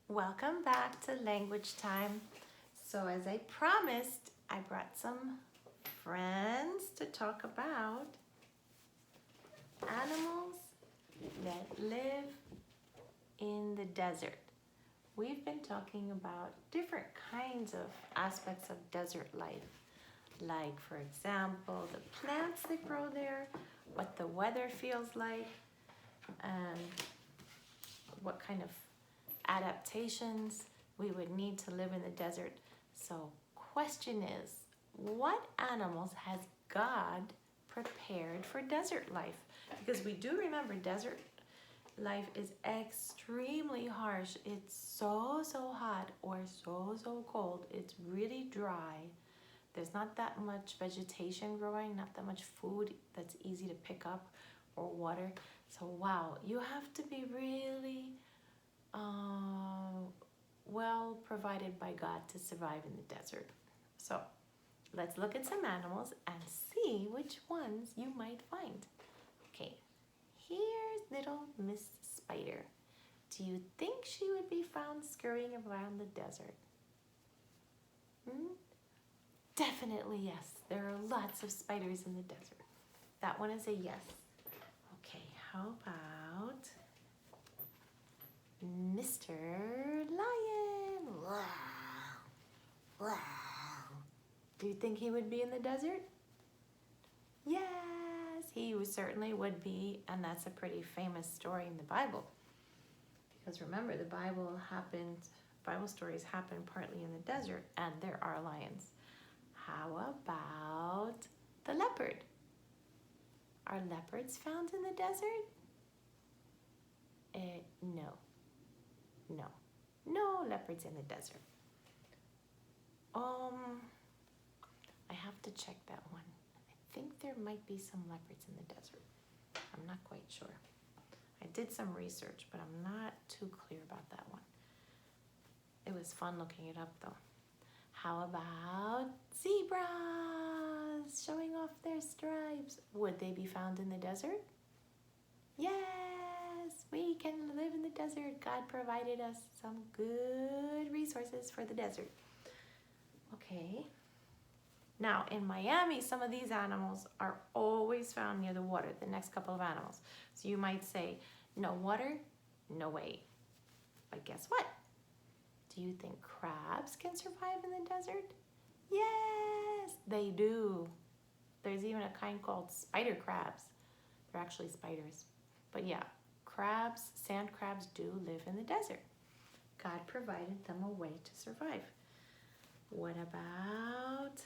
Welcome back to Language Time. So, as I promised, I brought some friends to talk about animals that live in the desert. We've been talking about different kinds of aspects of desert life, like, for example, the plants that grow there, what the weather feels like, and what kind of adaptations we would need to live in the desert. So, question is, what animals has God prepared for desert life? Because we do remember desert life is extremely harsh. It's so hot or so cold. It's really dry. There's not that much vegetation growing, not that much food that's easy to pick up or water. So wow, you have to be really well provided by God to survive in the desert. So let's look at some animals and see which ones you might find. Okay, here's little Miss Spider. Do you think she would be found scurrying around the desert? Definitely yes. There are lots of spiders in the desert. That one is a yes. Okay, how about Mr. Lion? Do you think he would be in the desert? Yes, he certainly would be, and that's a pretty famous story in the Bible. Because remember, the Bible stories happen partly in the desert, and there are lions. How about the leopard? Are leopards found in the desert? No leopards in the desert. I have to check that one. I think there might be some leopards in the desert. I'm not quite sure. I did some research, but I'm not too clear about that one. It was fun looking it up though. How about zebras showing off their stripes? Would they be found in the desert? Yes, we can live in the desert. God provided us some good resources for the desert. Okay. Now, in Miami, some of these animals are always found near the water, the next couple of animals. So you might say, no water, no way. But guess what? Do you think crabs can survive in the desert? Yes, they do. There's even a kind called spider crabs. They're actually spiders. But yeah, crabs, sand crabs do live in the desert. God provided them a way to survive. What about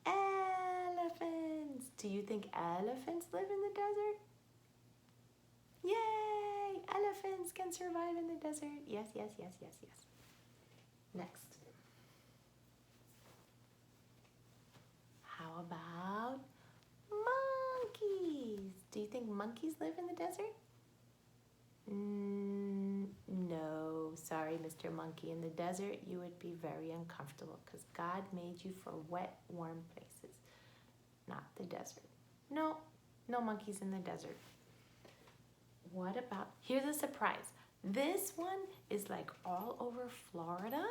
elephants? Do you think elephants live in the desert? Yay! Elephants can survive in the desert. Yes. Next. How about monkeys? Do you think monkeys live in the desert? No, sorry, Mr. Monkey. In the desert, you would be very uncomfortable because God made you for wet, warm places, not the desert. No monkeys in the desert. What about, here's a surprise. This one is like all over Florida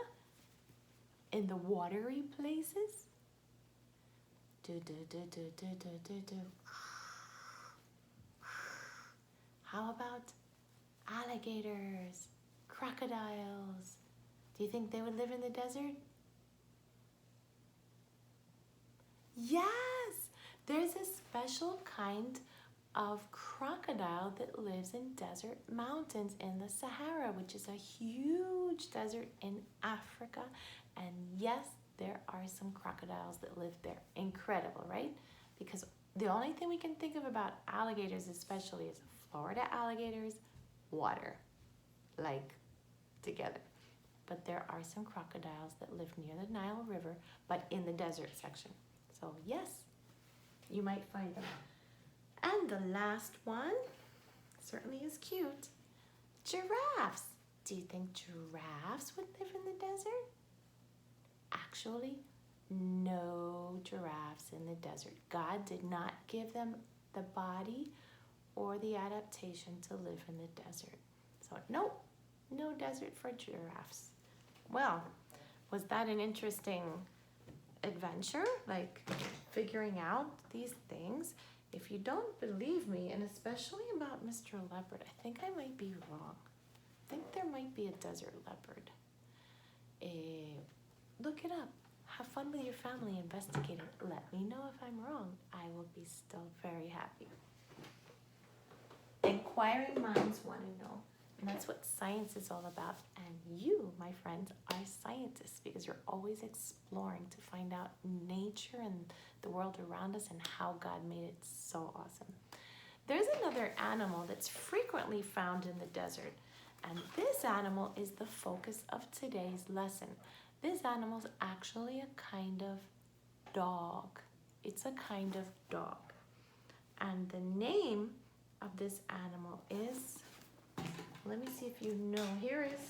in the watery places. How about alligators, crocodiles? Do you think they would live in the desert? Yes, there's a special kind of crocodile that lives in desert mountains in the Sahara, which is a huge desert in Africa. And yes, there are some crocodiles that live there. Incredible, right? Because the only thing we can think of about alligators especially is Florida alligators, water, like together. But there are some crocodiles that live near the Nile River, but in the desert section. So yes, you might find them. And the last one certainly is cute. Giraffes. Do you think giraffes would live in the desert? Actually, no giraffes in the desert. God did not give them the body or the adaptation to live in the desert. So nope, No desert for giraffes. Well, was that an interesting adventure? Like figuring out these things? If you don't believe me, and especially about Mr. Leopard, I think I might be wrong. I think there might be a desert leopard. Look it up. Have fun with your family investigating. Let me know if I'm wrong. I will be still very happy. Inquiring minds want to know. And that's what science is all about. And you, my friends, are scientists because you're always exploring to find out nature and the world around us and how God made it so awesome. There's another animal that's frequently found in the desert. And this animal is the focus of today's lesson. This animal is actually a kind of dog. It's a kind of dog. And the name of this animal is, let me see if you know, here is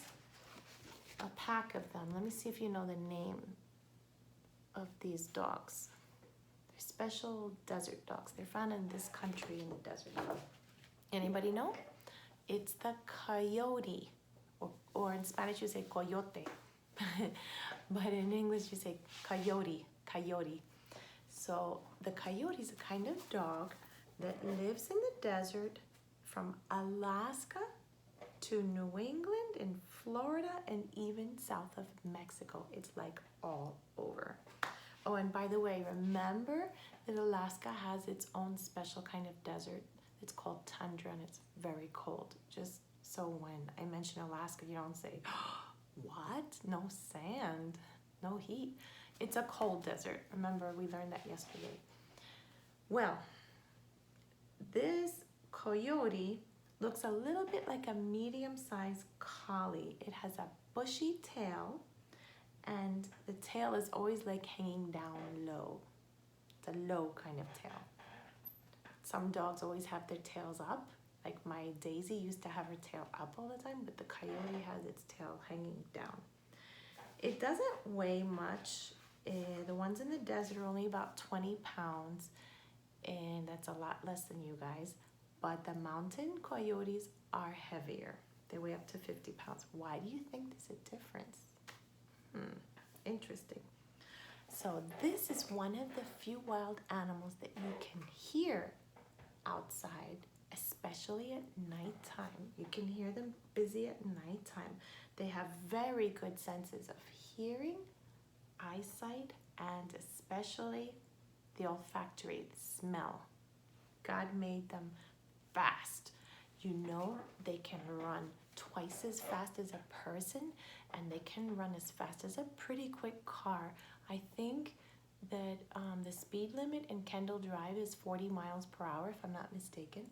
a pack of them. Let me see if you know the name of these dogs. They're special desert dogs. They're found in this country in the desert. Anybody know? It's the coyote, or in Spanish you say coyote, but in English you say coyote. So the coyote is a kind of dog that lives in the desert from Alaska to New England and Florida and even south of Mexico. It's like all over. Oh, and by the way, remember that Alaska has its own special kind of desert. It's called tundra and it's very cold. Just so when I mention Alaska, you don't say, what? No sand, no heat. It's a cold desert. Remember, we learned that yesterday. Well, this coyote looks a little bit like a medium-sized collie. It has a bushy tail and the tail is always like hanging down low. It's a low kind of tail. Some dogs always have their tails up. Like my Daisy used to have her tail up all the time, but the coyote has its tail hanging down. It doesn't weigh much. The ones in the desert are only about 20 pounds, and that's a lot less than you guys. But the mountain coyotes are heavier. They weigh up to 50 pounds. Why do you think there's a difference? Interesting. So this is one of the few wild animals that you can hear outside, especially at nighttime. You can hear them busy at nighttime. They have very good senses of hearing, eyesight, and especially the olfactory, smell. God made them fast. You know, they can run twice as fast as a person, and they can run as fast as a pretty quick car. I think that the speed limit in Kendall Drive is 40 miles per hour, if I'm not mistaken,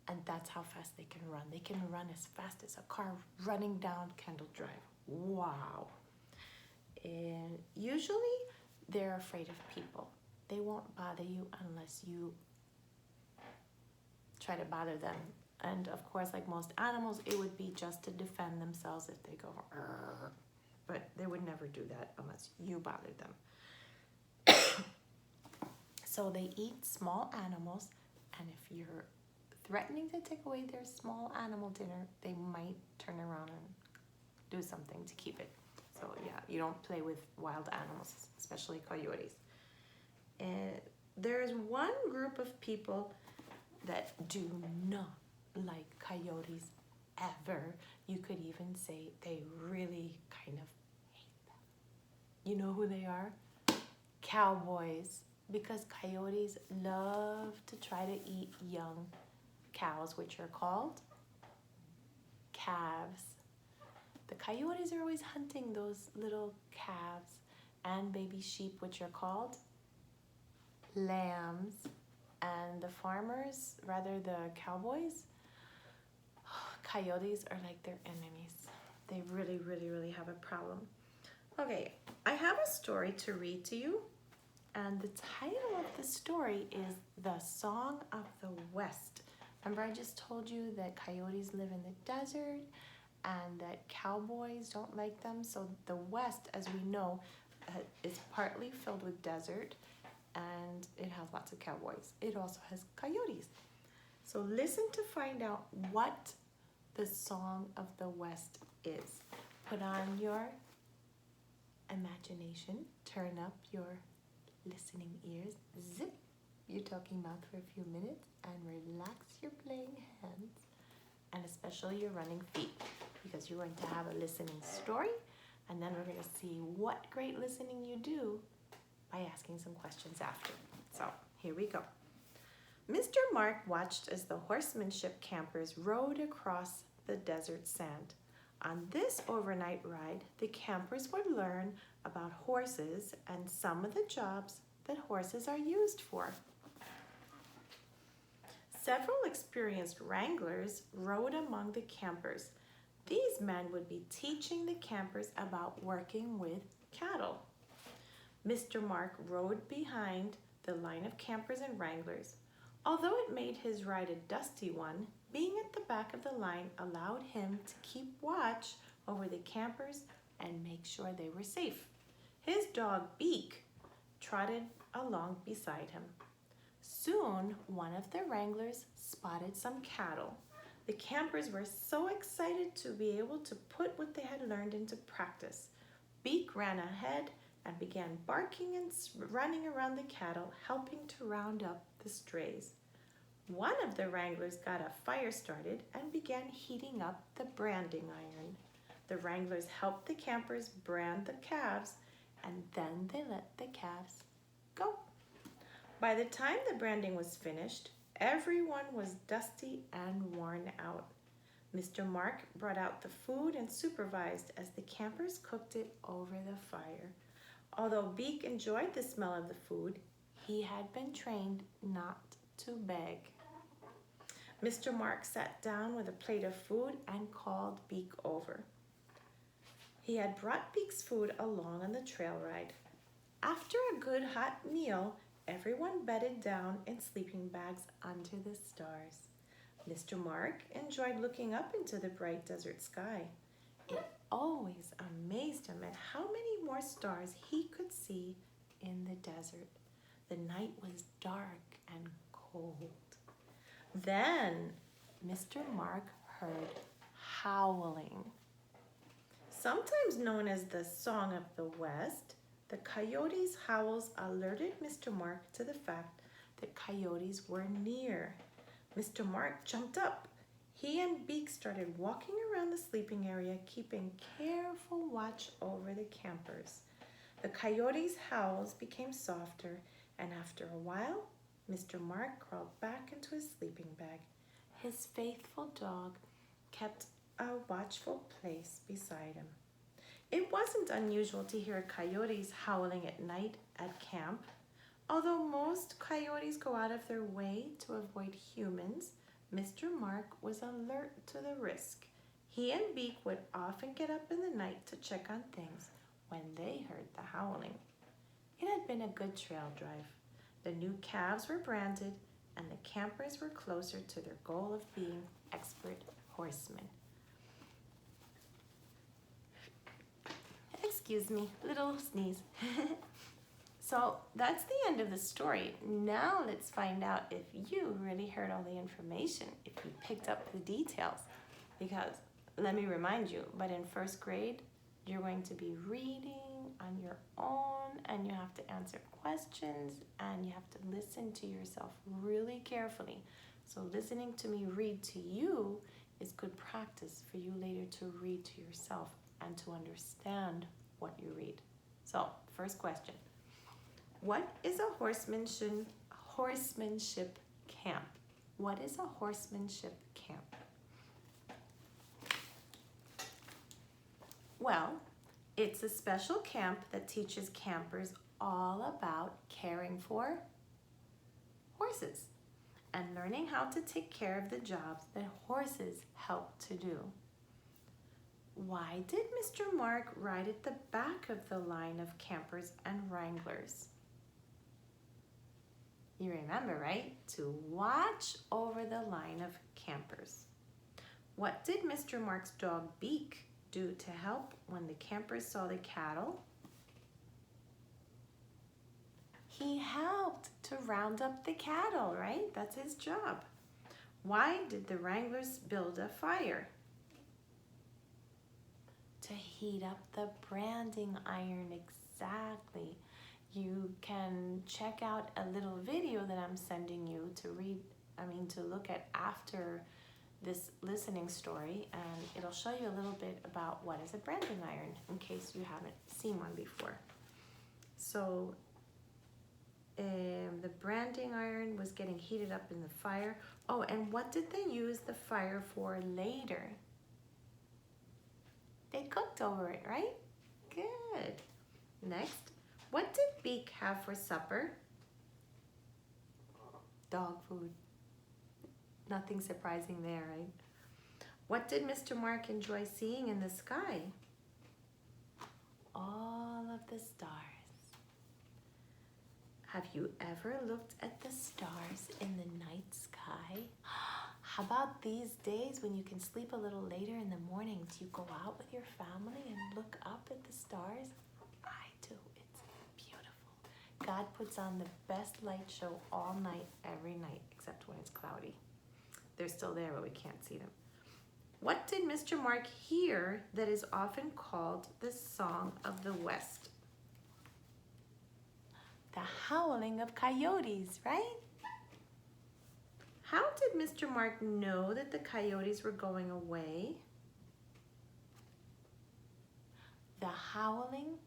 and that's how fast they can run. They can run as fast as a car running down Kendall Drive. Wow. And usually they're afraid of people. They won't bother you unless you try to bother them. And of course, like most animals, it would be just to defend themselves if they go, "Arr." But they would never do that unless you bothered them. So they eat small animals, and if you're threatening to take away their small animal dinner, they might turn around and do something to keep it. So yeah, you don't play with wild animals, especially coyotes. And there's one group of people that do not like coyotes ever. You could even say they really kind of hate them. You know who they are? Cowboys. Because coyotes love to try to eat young cows, which are called calves. The coyotes are always hunting those little calves and baby sheep, which are called lambs. And the farmers, rather the cowboys, coyotes are like their enemies. They really, really, really have a problem. Okay, I have a story to read to you. And the title of the story is The Song of the West. Remember I just told you that coyotes live in the desert and that cowboys don't like them. So the West, as we know, is partly filled with desert and it has lots of cowboys. It also has coyotes. So listen to find out what the song of the West is. Put on your imagination, turn up your listening ears, zip your talking mouth for a few minutes, and relax your playing hands, and especially your running feet, because you're going to have a listening story, and then we're going to see what great listening you do by asking some questions after. So here we go. Mr. Mark watched as the horsemanship campers rode across the desert sand. On this overnight ride, the campers would learn about horses and some of the jobs that horses are used for. Several experienced wranglers rode among the campers. These men would be teaching the campers about working with cattle. Mr. Mark rode behind the line of campers and wranglers. Although it made his ride a dusty one, being at the back of the line allowed him to keep watch over the campers and make sure they were safe. His dog, Beak, trotted along beside him. Soon, one of the wranglers spotted some cattle. The campers were so excited to be able to put what they had learned into practice. Beak ran ahead and began barking and running around the cattle, helping to round up the strays. One of the wranglers got a fire started and began heating up the branding iron. The wranglers helped the campers brand the calves, and then they let the calves go. By the time the branding was finished, everyone was dusty and worn out. Mr. Mark brought out the food and supervised as the campers cooked it over the fire. Although Beak enjoyed the smell of the food, he had been trained not to beg. Mr. Mark sat down with a plate of food and called Beak over. He had brought Beak's food along on the trail ride. After a good hot meal, everyone bedded down in sleeping bags under the stars. Mr. Mark enjoyed looking up into the bright desert sky. It always amazed him at how many more stars he could see in the desert. The night was dark and cold. Then Mr. Mark heard howling. Sometimes known as the Song of the West, the coyote's howls alerted Mr. Mark to the fact that coyotes were near. Mr. Mark jumped up. He and Beak started walking around the sleeping area, keeping careful watch over the campers. The coyote's howls became softer, and after a while, Mr. Mark crawled back into his sleeping bag. His faithful dog kept a watchful place beside him. It wasn't unusual to hear coyotes howling at night at camp. Although most coyotes go out of their way to avoid humans, Mr. Mark was alert to the risk. He and Beak would often get up in the night to check on things when they heard the howling. It had been a good trail drive. The new calves were branded, and the campers were closer to their goal of being expert horsemen. Excuse me, little sneeze. So that's the end of the story. Now let's find out if you really heard all the information, if you picked up the details. Because let me remind you, but in first grade, you're going to be reading on your own, and you have to answer questions, and you have to listen to yourself really carefully. So listening to me read to you is good practice for you later to read to yourself and to understand what you read. So, first question. What is a horsemanship camp? What is a horsemanship camp? Well, it's a special camp that teaches campers all about caring for horses and learning how to take care of the jobs that horses help to do. Why did Mr. Mark ride at the back of the line of campers and wranglers? You remember, right? To watch over the line of campers. What did Mr. Mark's dog Beak do to help when the campers saw the cattle? He helped to round up the cattle, right? That's his job. Why did the wranglers build a fire? heat up the branding iron. Exactly. You can check out a little video that I'm sending you to look at after this listening story, and it'll show you a little bit about what is a branding iron in case you haven't seen one before. So the branding iron was getting heated up in the fire. Oh, and what did they use the fire for later? They cooked over it, right? Good. Next, what did Beak have for supper? Dog food. Nothing surprising there, right? What did Mr. Mark enjoy seeing in the sky? All of the stars. Have you ever looked at the stars in the night sky? How about these days when you can sleep a little later in the morning? Do you go out with your family and look up at the stars? I do. It's beautiful. God puts on the best light show all night, every night, except when it's cloudy. They're still there, but we can't see them. What did Mr. Mark hear that is often called the Song of the West? The howling of coyotes, right? How did Mr. Mark know that the coyotes were going away? The howling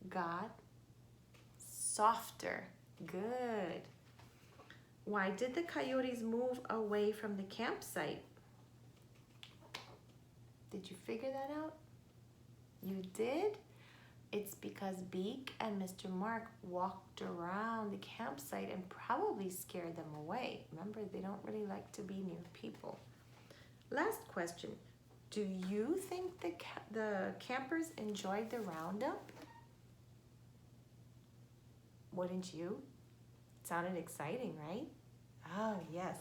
got softer. Good. Why did the coyotes move away from the campsite? Did you figure that out? You did? It's because Beak and Mr. Mark walked around the campsite and probably scared them away. Remember, they don't really like to be near people. Last question. Do you think the campers enjoyed the roundup? Wouldn't you? It sounded exciting, right? Oh, yes.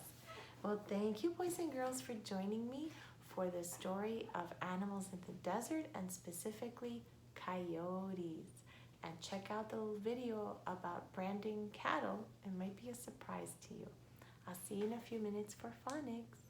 Well, thank you, boys and girls, for joining me for the story of animals in the desert, and specifically coyotes. And check out the little video about branding cattle. It might be a surprise to you. I'll see you in a few minutes for phonics.